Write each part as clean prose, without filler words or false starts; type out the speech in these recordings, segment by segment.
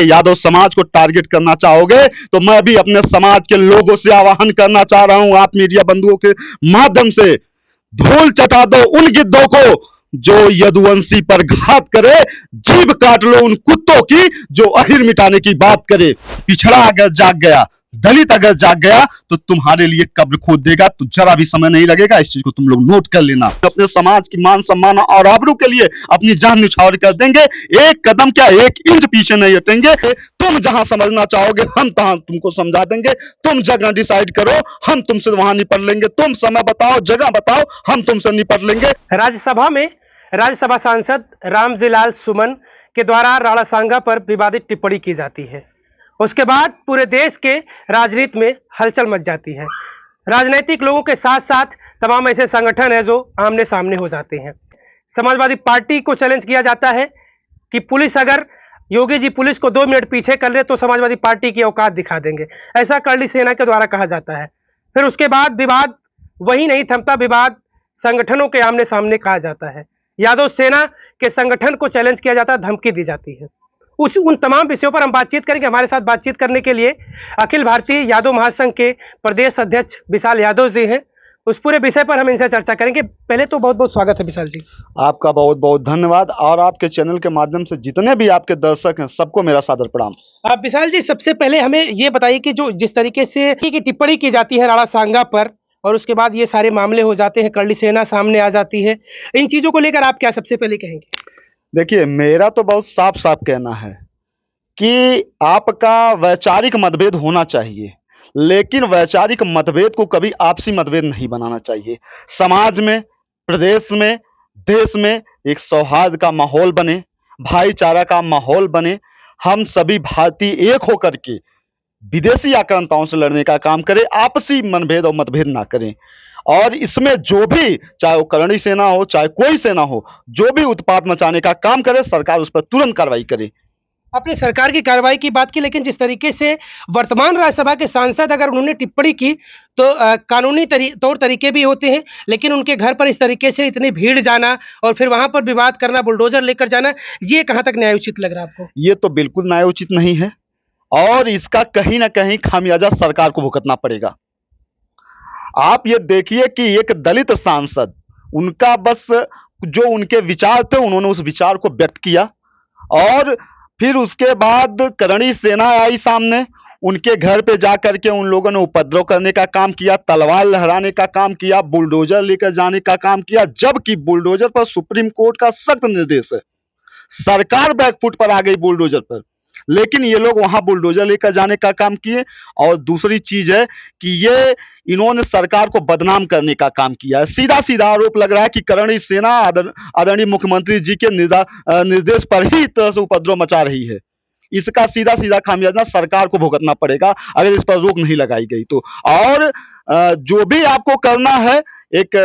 यादव समाज को टारगेट करना चाहोगे तो मैं भी अपने समाज के लोगों से आह्वान करना चाह रहा हूं, आप मीडिया बंधुओं के माध्यम से धूल चटा दो उन गिद्धों को जो यदुवंशी पर घात करे, जीभ काट लो उन कुत्तों की जो अहिर मिटाने की बात करे। पिछड़ा अगर जाग गया, दलित अगर जाग गया तो तुम्हारे लिए कब्र खोद देगा, तो जरा भी समय नहीं लगेगा, इस चीज को तुम लोग नोट कर लेना। अपने समाज की मान सम्मान और आबरू के लिए अपनी जान निछावर कर देंगे, एक कदम क्या 1 इंच पीछे नहीं हटेंगे। तुम जहां समझना चाहोगे हम तहां तुमको समझा देंगे, तुम जगह डिसाइड करो हम तुमसे वहां निपट लेंगे, तुम समय बताओ जगह बताओ हम तुमसे निपट लेंगे। राज्यसभा में राज्यसभा सांसद रामजीलाल सुमन के द्वारा राणासांगा पर विवादित टिप्पणी की जाती है। उसके बाद पूरे देश के राजनीति में हलचल मच जाती है। राजनीतिक लोगों के साथ साथ तमाम ऐसे संगठन हैं जो आमने सामने हो जाते हैं। समाजवादी पार्टी को चैलेंज किया जाता है कि पुलिस अगर योगी जी पुलिस को 2 मिनट पीछे कर ले तो समाजवादी पार्टी की औकात दिखा देंगे, ऐसा करणी सेना के द्वारा कहा जाता है। फिर उसके बाद विवाद वही नहीं थमता, विवाद संगठनों के आमने सामने कहा जाता है। यादव सेना के संगठन को चैलेंज किया जाता है, धमकी दी जाती है। उन तमाम विषयों पर हम बातचीत करेंगे। हमारे साथ बातचीत करने के लिए अखिल भारतीय यादव महासंघ के प्रदेश अध्यक्ष विशाल यादव जी हैं। उस पूरे विषय पर हम इनसे चर्चा करेंगे। पहले तो बहुत बहुत स्वागत है विशाल जी। आपका बहुत बहुत धन्यवाद, और आपके चैनल के माध्यम से जितने भी आपके दर्शक हैं सबको मेरा सादर प्रणाम। विशाल जी, सबसे पहले हमें ये बताइए कि जो जिस तरीके से की टिप्पणी की जाती है राणासांगा पर और उसके बाद ये सारे मामले हो जाते हैं, करणी सेना सामने आ जाती है, इन चीजों को लेकर आप क्या सबसे पहले कहेंगे? देखिए, मेरा तो बहुत साफ साफ कहना है कि आपका वैचारिक मतभेद होना चाहिए, लेकिन वैचारिक मतभेद को कभी आपसी मतभेद नहीं बनाना चाहिए। समाज में, प्रदेश में, देश में एक सौहार्द का माहौल बने, भाईचारा का माहौल बने, हम सभी भारतीय एक होकर के विदेशी आक्रांताओं से लड़ने का काम करें, आपसी मनभेद और मतभेद ना करें। और इसमें जो भी, चाहे वो करणी सेना हो चाहे कोई सेना हो, जो भी उत्पात मचाने का काम करे सरकार उस पर तुरंत कार्रवाई करे। आपने सरकार की कार्रवाई की बात की, लेकिन जिस तरीके से वर्तमान राज्यसभा के सांसद अगर उन्होंने टिप्पणी की तो कानूनी तौर तरीके भी होते हैं, लेकिन उनके घर पर इस तरीके से इतनी भीड़ जाना और फिर वहां पर विवाद करना, बुलडोजर लेकर जाना, ये कहां तक न्यायोचित लग रहा है आपको? ये तो बिल्कुल न्यायोचित नहीं है और इसका कहीं ना कहीं खामियाजा सरकार को भुगतना पड़ेगा। आप ये देखिए कि एक दलित सांसद, उनका बस जो उनके विचार थे उन्होंने उस विचार को व्यक्त किया और फिर उसके बाद करणी सेना आई सामने, उनके घर पे जाकर के उन लोगों ने उपद्रव करने का काम किया, तलवार लहराने का काम किया, बुलडोजर लेकर जाने का काम किया, जबकि बुलडोजर पर सुप्रीम कोर्ट का सख्त निर्देश है। सरकार बैकफुट पर आ गई बुलडोजर पर, लेकिन ये लोग वहां बुलडोजर लेकर जाने का काम किए। और दूसरी चीज है कि ये इन्होंने सरकार को बदनाम करने का काम किया है। सीधा सीधा आरोप लग रहा है कि करणी सेना आदरणीय मुख्यमंत्री जी के निर्देश पर ही इस तरह से उपद्रव मचा रही है। इसका सीधा सीधा खामियाजा सरकार को भुगतना पड़ेगा अगर इस पर रोक नहीं लगाई गई तो। और जो भी आपको करना है, एक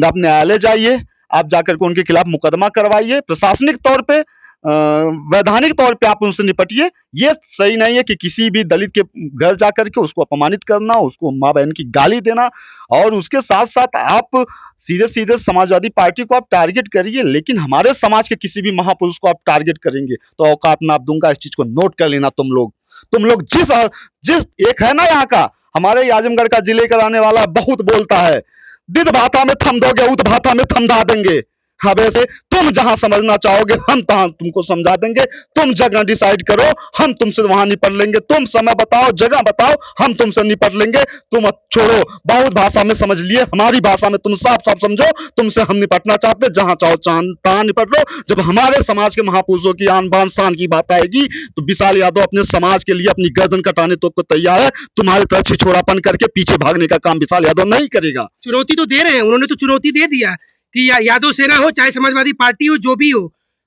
आप न्यायालय जाइए, आप जाकर के उनके खिलाफ मुकदमा करवाइए, प्रशासनिक तौर पे, वैधानिक तौर पे आप उनसे निपटिए। ये सही नहीं है कि किसी भी दलित के घर जाकर के उसको अपमानित करना, उसको माँ बहन की गाली देना, और उसके साथ साथ आप सीधे सीधे समाजवादी पार्टी को आप टारगेट करिए, लेकिन हमारे समाज के किसी भी महापुरुष को आप टारगेट करेंगे तो औकात में आप दूंगा। इस चीज को नोट कर लेना तुम लोग जिस एक है ना यहाँ का, हमारे आजमगढ़ का जिले का रहने वाला बहुत बोलता है, दिद भाता में थम दोगे उत भाता में थमदा देंगे। हाँ, वैसे तुम जहां समझना चाहोगे हम तहां तुमको समझा देंगे, तुम जगह डिसाइड करो हम तुमसे वहां निपट लेंगे, तुम समय बताओ जगह बताओ हम तुमसे निपट लेंगे। तुम छोड़ो बहुत भाषा में समझ लिए, हमारी भाषा में तुम साफ साफ समझो, तुमसे हम निपटना चाहते, जहां चाहो तहां निपट लो। जब हमारे समाज के महापुरुषों की आन बान शान की बात आएगी तो विशाल यादव अपने समाज के लिए अपनी गर्दन कटाने तो तैयार है, तुम्हारी तरह छिछोड़ापन करके पीछे भागने का काम विशाल यादव नहीं करेगा। चुनौती तो दे रहे हैं, उन्होंने तो चुनौती दे दिया कि यादव सेना हो चाहे समाजवादी पार्टी हो, जो भी हो,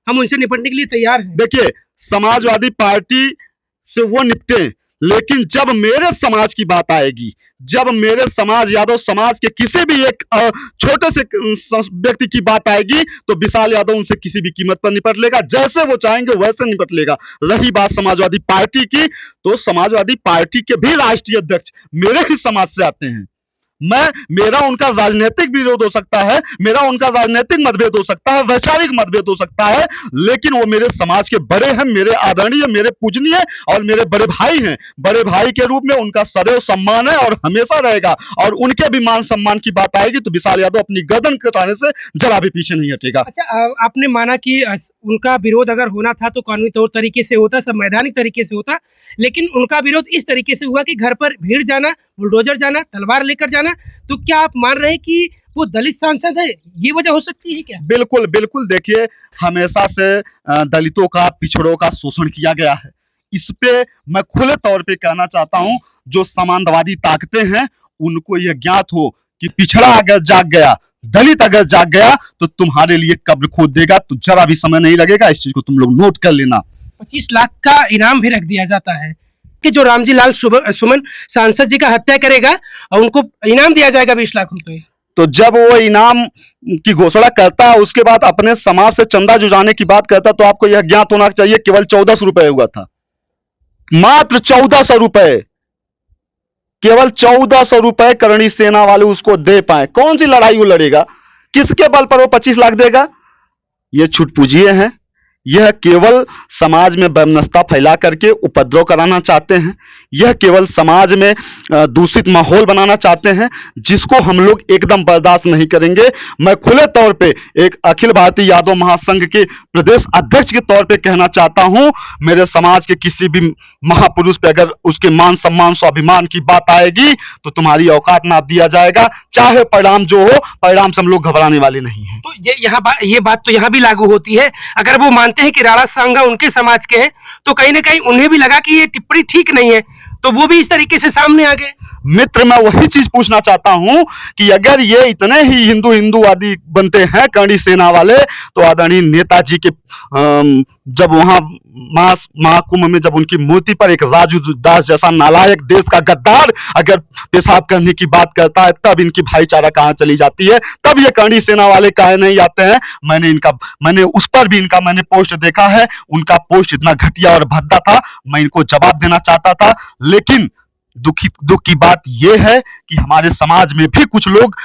हम उनसे निपटने के लिए तैयार हैं। देखिए, समाजवादी पार्टी से वो निपटे, लेकिन जब मेरे समाज की बात आएगी, जब मेरे समाज यादव समाज के किसी भी एक छोटे से व्यक्ति की बात आएगी तो विशाल यादव उनसे किसी भी कीमत पर निपट लेगा, जैसे वो चाहेंगे वैसे निपट लेगा। रही बात समाजवादी पार्टी की, तो समाजवादी पार्टी के भी राष्ट्रीय अध्यक्ष मेरे ही समाज से आते हैं, मेरा उनका राजनीतिक विरोध हो सकता है, मेरा उनका राजनीतिक मतभेद हो सकता है, वैचारिक मतभेद हो सकता है, लेकिन वो मेरे समाज के बड़े हैं, मेरे आदरणीय, मेरे पूजनीय और मेरे बड़े भाई हैं। बड़े भाई के रूप में उनका सदैव सम्मान है और हमेशा रहेगा। और उनके भी मान सम्मान की बात आएगी तो विशाल यादव अपनी गर्दन कटाने से जरा भी पीछे नहीं हटेगा। अच्छा, आपने माना कि उनका विरोध अगर होना था तो कानूनी तौर तरीके से होता, संवैधानिक तरीके से होता, लेकिन उनका विरोध इस तरीके से हुआ कि घर पर भीड़ जाना, बुलडोजर जाना, तलवार लेकर जाना। तो क्या आप मान रहे हैं कि वो दलित सांसद है, ये वजह हो सकती है क्या? बिल्कुल बिल्कुल, देखिए हमेशा से दलितों का, पिछड़ों का शोषण किया गया है। इस पे मैं खुले तौर पे कहना चाहता हूं, जो समाजवादी ताकतें हैं उनको यह ज्ञात हो कि पिछड़ा अगर जाग गया, दलित अगर जाग गया तो तुम्हारे लिए कब्र खोद देगा। तो जरा भी समय नहीं लगेगा, इस चीज को तुम लोग नोट कर लेना। 25 लाख का इनाम भी रख दिया जाता है कि जो रामजी लाल सुमन सांसद जी का हत्या करेगा और उनको इनाम दिया जाएगा 20 लाख रुपए। तो जब वो इनाम की घोषणा करता है, उसके बाद अपने समाज से चंदा जुटाने की बात करता, तो आपको यह ज्ञात होना चाहिए केवल 1400 रुपए हुआ था, मात्र 1400 रुपए, केवल 1400 रुपए करणी सेना वाले उसको दे पाए। कौन सी लड़ाई वो लड़ेगा, किसके बल पर वो 25 लाख देगा? ये छुटपुजिए हैं, यह केवल समाज में वैमनस्यता फैला करके उपद्रव कराना चाहते हैं। यह केवल समाज में दूषित माहौल बनाना चाहते हैं, जिसको हम लोग एकदम बर्दाश्त नहीं करेंगे। मैं खुले तौर पे एक अखिल भारतीय यादव महासंघ के प्रदेश अध्यक्ष के तौर पे कहना चाहता हूं, मेरे समाज के किसी भी महापुरुष पे अगर उसके मान सम्मान स्वाभिमान की बात आएगी तो तुम्हारी औकात नाप दिया जाएगा। चाहे परिणाम जो हो, परिणाम से हम लोग घबराने वाले नहीं हैं। तो ये बात तो यहाँ भी लागू होती है। अगर वो मानते हैं कि राणा सांगा उनके समाज के हैं, तो कहीं ना कहीं उन्हें भी लगा कि ये टिप्पणी ठीक नहीं है, तो वो भी इस तरीके से सामने आ गए। मित्र, मैं वही चीज पूछना चाहता हूं कि अगर ये इतने ही हिंदूवादी बनते हैं करणी सेना वाले, तो आदरणीय नेताजी के जब वहां महाकुंभ में जब उनकी मूर्ति पर एक राजू दास जैसा नालायक देश का गद्दार अगर पेशाब करने की बात करता है, तब इनकी भाईचारा कहां चली जाती है? तब ये करणी सेना वाले काहे नहीं आते हैं? मैंने उस पर भी इनका मैंने पोस्ट देखा है, उनका पोस्ट इतना घटिया और भद्दा था, मैं इनको जवाब देना चाहता था। लेकिन दुख की बात यह है कि हमारे समाज में भी कुछ लोग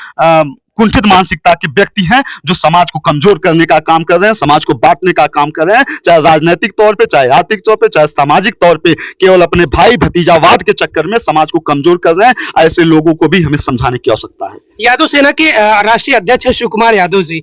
कुंठित मानसिकता के व्यक्ति हैं, जो समाज को कमजोर करने का काम कर रहे हैं, समाज को बांटने का काम कर रहे हैं, चाहे राजनीतिक तौर पे, चाहे आर्थिक तौर पे, चाहे सामाजिक तौर पे, केवल अपने भाई भतीजावाद के चक्कर में समाज को कमजोर कर रहे हैं। ऐसे लोगों को भी हमें समझाने की आवश्यकता है। यादव सेना के राष्ट्रीय अध्यक्ष शिव कुमार यादव जी,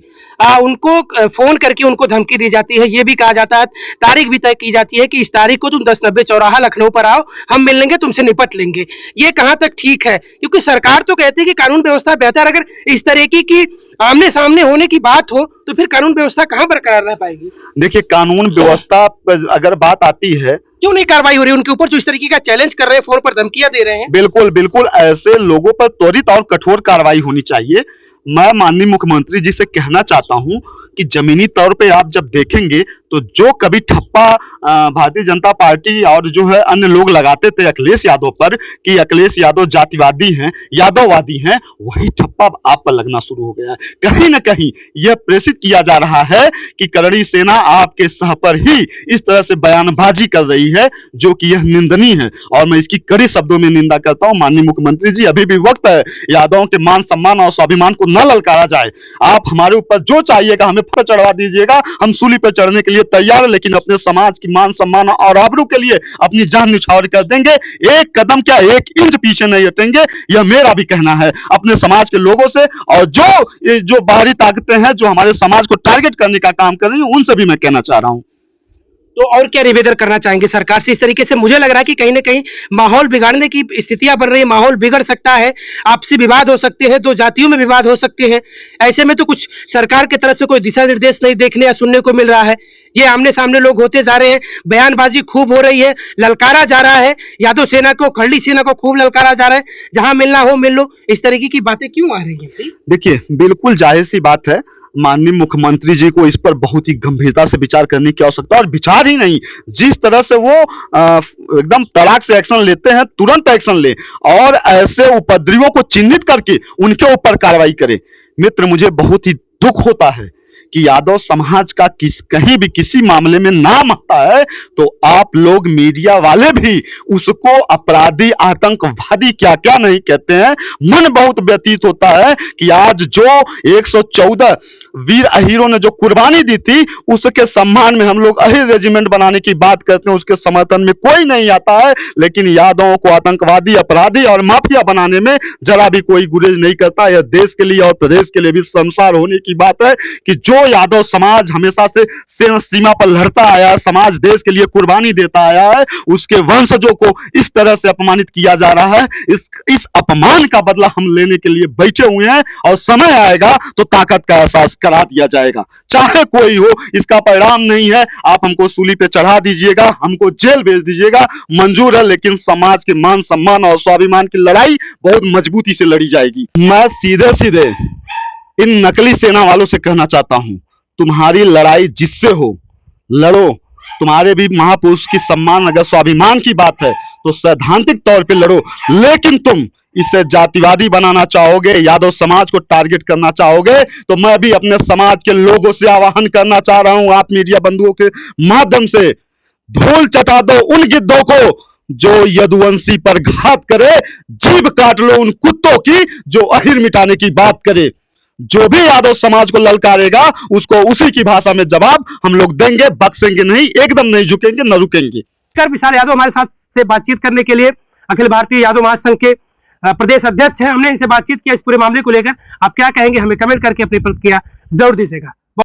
उनको फोन करके उनको धमकी दी जाती है, ये भी कहा जाता है, तारीख भी तय की जाती है कि इस तारीख को तुम 1090 चौराहा लखनऊ पर आओ, हम मिल लेंगे, तुमसे निपट लेंगे। ये कहां तक ठीक है? क्योंकि सरकार तो कहती है कि कानून व्यवस्था बेहतर, अगर इस तरह की आमने सामने होने की बात हो तो फिर कानून व्यवस्था कहां बरकरार रह पाएगी? देखिए, कानून व्यवस्था पर अगर बात आती है, क्यों नहीं कार्रवाई हो रही उनके ऊपर जो इस तरीके का चैलेंज कर रहे हैं, फोन पर धमकियां दे रहे हैं? बिल्कुल बिल्कुल, ऐसे लोगों पर त्वरित और कठोर कार्रवाई होनी चाहिए। मैं माननीय मुख्यमंत्री जी से कहना चाहता हूं कि जमीनी तौर पे आप जब देखेंगे तो जो कभी ठप्पा भारतीय जनता पार्टी और जो है अन्य लोग लगाते थे अखिलेश यादव पर कि अखिलेश यादव जातिवादी हैं, यादववादी हैं, वही ठप्पा आप पर लगना शुरू हो गया है। कहीं ना कहीं यह प्रेषित किया जा रहा है कि करणी सेना आपके सह पर ही इस तरह से बयानबाजी कर रही है, जो कि यह निंदनीय है और मैं इसकी कड़ी शब्दों में निंदा करता हूं। माननीय मुख्यमंत्री जी, अभी भी वक्त है, यादवों के मान सम्मान और स्वाभिमान को न ललकारा जाए। आप हमारे ऊपर जो चाहिएगा हमें पर चढ़वा दीजिएगा, हम सूली पर चढ़ने के लिए तैयार है, लेकिन अपने समाज की मान सम्मान और आबरू के लिए अपनी जान निछावर कर देंगे। एक कदम क्या, 1 इंच पीछे नहीं हटेंगे, यह मेरा भी कहना है अपने समाज के लोगों से। और जो बाहरी ताकतें हैं जो हमारे समाज को टारगेट करने का काम कर रही हैं, उनसे भी मैं कहना चाह रहा हूं। तो और क्या निवेदन करना चाहेंगे सरकार से? इस तरीके से मुझे लग रहा है कि कहीं ना कहीं माहौल बिगाड़ने की स्थितियां बन रही है, माहौल बिगड़ सकता है, आपसी विवाद हो सकते हैं, दो जातियों में विवाद हो सकते हैं। ऐसे में तो कुछ सरकार की तरफ से कोई दिशा निर्देश नहीं देखने या सुनने को मिल रहा है। ये आमने सामने लोग होते जा रहे हैं, बयानबाजी खूब हो रही है, ललकारा जा रहा है, यादव सेना को, करणी सेना को खूब ललकारा जा रहा है, जहां मिलना हो मिल लो। इस तरीके की बातें क्यों आ रही हैं? देखिए, बिल्कुल जाहिर सी बात है, माननीय मुख्यमंत्री जी को इस पर बहुत ही गंभीरता से विचार करने की आवश्यकता, और विचार ही नहीं, जिस तरह से वो एकदम तड़ाक से एक्शन लेते हैं, तुरंत एक्शन ले और ऐसे उपद्रवियों को चिन्हित करके उनके ऊपर कार्रवाई करे। मित्र, मुझे बहुत ही दुख होता है कि यादव समाज का कहीं भी किसी मामले में नाम आता है तो आप लोग मीडिया वाले भी उसको अपराधी, आतंकवादी क्या क्या नहीं कहते हैं। मन बहुत व्यतीत होता है कि आज जो 114 वीर अहीरों ने जो कुर्बानी दी थी उसके सम्मान में हम लोग अहीर रेजिमेंट बनाने की बात करते हैं, उसके समर्थन में कोई नहीं आता है, लेकिन यादवों को आतंकवादी, अपराधी और माफिया बनाने में जरा भी कोई गुरेज नहीं करता। यह देश के लिए और प्रदेश के लिए भी शर्मसार होने की बात है कि जो यादव समाज हमेशा से सीमा पर लड़ता आया है, समाज देश के लिए कुर्बानी देता आया है, उसके वंशजों को इस तरह से अपमानित किया जा रहा है। इस अपमान का बदला हम लेने के लिए बैठे हुए हैं और समय आएगा तो ताकत का एहसास करा दिया जाएगा, चाहे कोई हो। इसका परिणाम नहीं है आप हमको सूली पे चढ़ा दीजिएगा, हमको जेल भेज दीजिएगा, मंजूर है, लेकिन समाज के मान सम्मान और स्वाभिमान की लड़ाई बहुत मजबूती से लड़ी जाएगी। मैं सीधे सीधे इन नकली सेना वालों से कहना चाहता हूं, तुम्हारी लड़ाई जिससे हो लड़ो, तुम्हारे भी महापुरुष की सम्मान, अगर स्वाभिमान की बात है तो सैद्धांतिक तौर पे लड़ो, लेकिन तुम इसे जातिवादी बनाना चाहोगे, यादव समाज को टारगेट करना चाहोगे, तो मैं भी अपने समाज के लोगों से आह्वान करना चाह रहा हूं, आप मीडिया बंधुओं के माध्यम से धूल चटा दो उन गिद्धों को जो यदुवंशी पर घात करे, जीभ काट लो उन कुत्तों की जो अहिर मिटाने की बात करे। जो भी यादव समाज को ललकारेगा उसको उसी की भाषा में जवाब हम लोग देंगे, बख्शेंगे नहीं, एकदम नहीं झुकेंगे, न रुकेंगे। विशाल यादव हमारे साथ से बातचीत करने के लिए अखिल भारतीय यादव महासंघ के प्रदेश अध्यक्ष हैं, हमने इनसे बातचीत किया इस पूरे मामले को लेकर। आप क्या कहेंगे हमें कमेंट करके अपनी प्रतिक्रिया जरूर दीजिएगा।